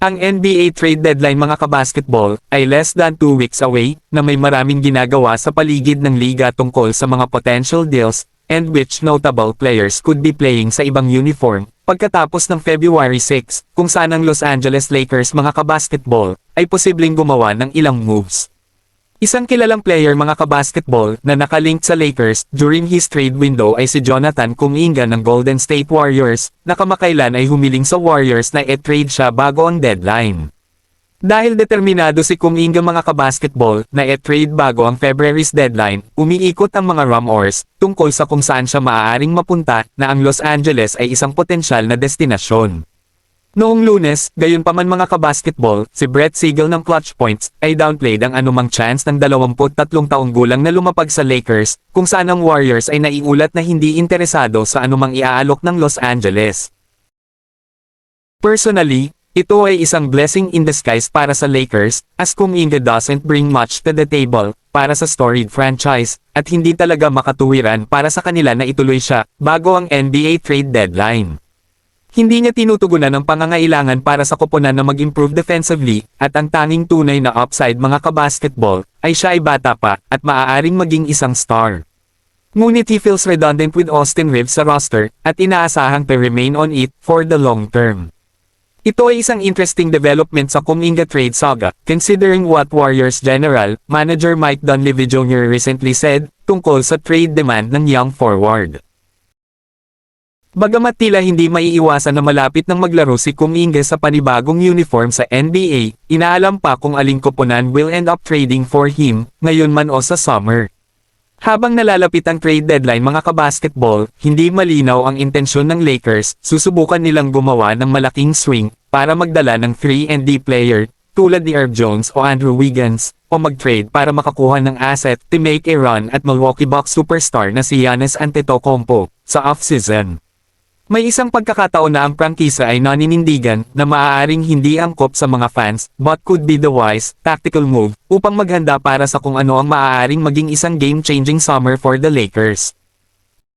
Ang NBA trade deadline mga kabasketball ay less than 2 weeks away na may maraming ginagawa sa paligid ng liga tungkol sa mga potential deals and which notable players could be playing sa ibang uniform pagkatapos ng February 6 kung saan ang Los Angeles Lakers mga kabasketball ay posibleng gumawa ng ilang moves. Isang kilalang player mga kabasketball na nakalink sa Lakers during his trade window ay si Jonathan Kuminga ng Golden State Warriors na kamakailan ay humiling sa Warriors na i-trade siya bago ang deadline. Dahil determinado si Kuminga mga kabasketball na i-trade bago ang February's deadline, umiikot ang mga rumors tungkol sa kung saan siya maaaring mapunta na ang Los Angeles ay isang potensyal na destinasyon. Noong Lunes, gayunpaman mga kabasketball, si Brett Siegel ng Clutch Points ay downplayed ang anumang chance ng 23 taong gulang na lumapag sa Lakers, kung saan ang Warriors ay naiulat na hindi interesado sa anumang iaalok ng Los Angeles. Personally, ito ay isang blessing in disguise para sa Lakers, as Kuminga doesn't bring much to the table para sa storied franchise, at hindi talaga makatuwiran para sa kanila na ituloy siya bago ang NBA trade deadline. Hindi niya tinutugunan ang pangangailangan para sa koponan na mag-improve defensively, at ang tanging tunay na upside mga kabasketball, ay siya ay bata pa, at maaaring maging isang star. Ngunit he feels redundant with Austin Reeves sa roster, at inaasahang to remain on it for the long term. Ito ay isang interesting development sa Kuminga trade saga, considering what Warriors General Manager Mike Dunleavy Jr. recently said, tungkol sa trade demand ng young forward. Bagamat tila hindi maiiwasan na malapit ng maglaro si Kuminga sa panibagong uniform sa NBA, inaalam pa kung aling koponan will end up trading for him, ngayon man o sa summer. Habang nalalapit ang trade deadline mga kabasketball, hindi malinaw ang intensyon ng Lakers, susubukan nilang gumawa ng malaking swing, para magdala ng 3-and-D player, tulad ni Herb Jones o Andrew Wiggins, o mag-trade para makakuha ng asset to make a run at Milwaukee Bucks superstar na si Giannis Antetokounmpo, sa off-season. May isang pagkakataon na ang prangkisa ay naninindigan na maaaring hindi angkop sa mga fans, but could be the wise, tactical move, upang maghanda para sa kung ano ang maaaring maging isang game-changing summer for the Lakers.